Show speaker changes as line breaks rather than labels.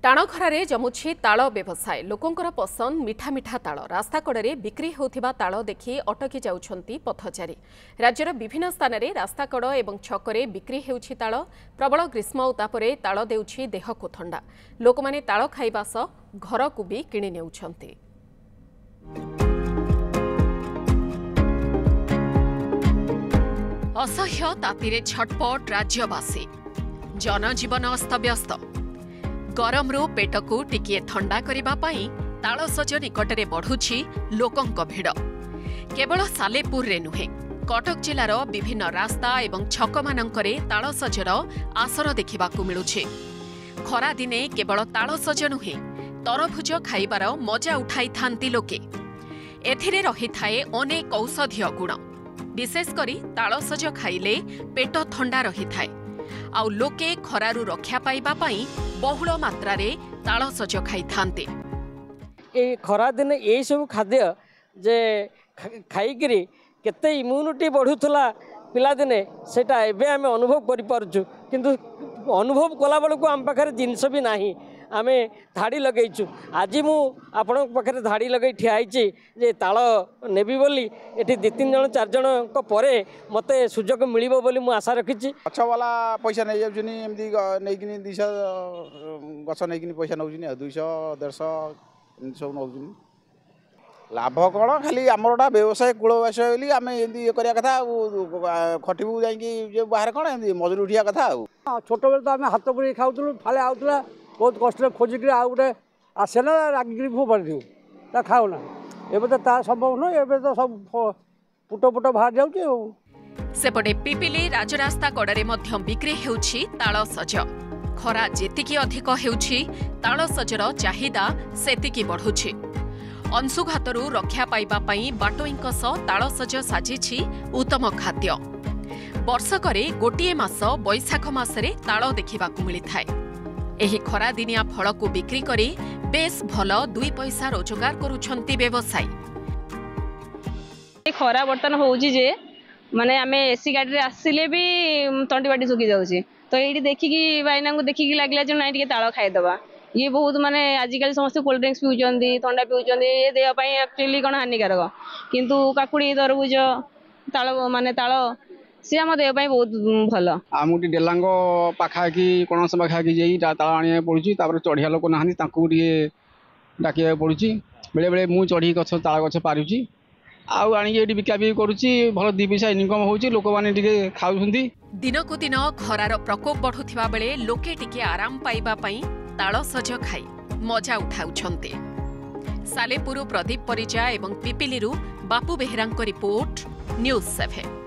टाण खरारे जमुछि ताल व्यवसाय लोकंकर पसंद मिठा मिठा ताल रास्ता कड़े बिक्री होथिबा ताल देखि अटकी जाउछंती पथचारी। राज्यर विभिन्न स्थान में रास्ता कड़ एवं छकरे बिक्री हेउछि ताल। प्रबल ग्रीष्म उतापरे ताल देउछि देहको थंडा। लोकमाने ताल खाइबा सह घरकु भी किणी नेउछंती। असह्य तातीरे छटपट राज्यवासी जनजीवन अस्तव्यस्त। गरमरू पेटकू टिकिए थंडा करिबा पई तालसज निकटरे बढ़ुछि लोकंक भिड़। केवल सालेपुर रे नुहे कटक जिलार विभिन्न रास्ता एवं छकमानंकरे तालसजर आसर देखिबाकू मिलुछि। खरा दिने केवल तालसज नुहे तरभुज खाइबार मजा उठाई थांती लोके। एथिरे रहिथाए अनेक औषधीय गुण। विशेषकरी तालसज खाइले पेट थंडा रहिथाए। आउ लोके खरारू रक्षा पाइबा पई बहुल मात्रा रे तालसज खाई थांते।
ए खरा दिन ए सब खाद्य जे खाइकरी केते इम्यूनिटी बढ़ुथला पिला दिने सेटा एबे आमे अनुभव करि परछु। किंतु अनुभव कला बेलू आम पाखे जिनस भी नाही। आमे धाड़ी लगेइछु। आज मु आपण पाखे धाड़ी लगे ठिया आइछि जे ताल नेबी बोली एठी 2-3 जण 4 जण को परे मते सुजोग मिलिबो बोली मु आशा रखिछि।
अच्छा वाला पैसा नै जाउछनी एमदी नैकिनी 200 गछ नैकिनी पैसा नौछनी 200-150 सब नौछनी। लाभ कौन खाली आमरटा व्यवसाय कूलवासी बोली आम एमती ये करिया कथा खटिबू जाइए बाहर कौन एमती मजूरी उठिया कथा।
छोट बेले तो आम हाथ पुड़ी खाऊलु फाले आउला बहुत कष्ट खोजिक आउ गोटे आसे ना रागिकी फोपाड़ी दिव खाऊना। एबे तो ता संभव नुह। एबे तो सब पुट पुट बाहर जाउछि।
सेपटे पिपिली राजरास्ता कड़े मध्य बिक्री हेउछि तालसज। खरा जेतिकी अधिक हेउछि तालसजर चाहिदा सेतिकी बढ़ुछि। अंशुघातरू रक्षा पाइबा पई बाटोईंक सह तालसज साजिछि उत्तम खाद्य। वर्षकरे गोटिए मास बैशाख मासरे ताल देखिबाकू मिलिथाए। एही खरा दिनिया फल को बिक्री करी बेस भल 2 पैसा रोजगार करुछंती व्यवसायी।
खरा बर्तन होउछि जे माने आमे एसी गाड़ी रे आसिले भी तंटी बाटी सुखी जाउछि। तो एठी देखिकी बाइना को देखिकी लागला जे नाइ टिके ताल खाइ दबा। ये बहुत माने आजिकल समस्त कोल्ड ड्रिंक्स पिउचंदी ठंडा पिउचंदी ए देह पई एक्चुअली कोन हानिकारक। किंतु काकुड़ी तरबुज ताल माने ताल सी आम देह बहुत भल।
आम डेलांग पाखाकि कणस पाखाकि जाई ताल आनिया पड़ुछि। चढ़िया लोक ना डाकिया पड़ुछि। बेले बेले मु चढ़ी गछ ताल गछ पारुछि आउ आनिक बिका बिकी करुछि। भल 2 पैसा इनकम होउछि। लोक माने टिके खाउछंती।
दिनकु दिन खरार प्रकोप बढ़ुथिबा बेले लोके टिके आराम पाइबा पई तालसज खाई मजा उठाउछंती। सालेपुर प्रदीप परिजा एवं पिपिलीरू बापू बेहेरांक रिपोर्ट न्यूज़ 7।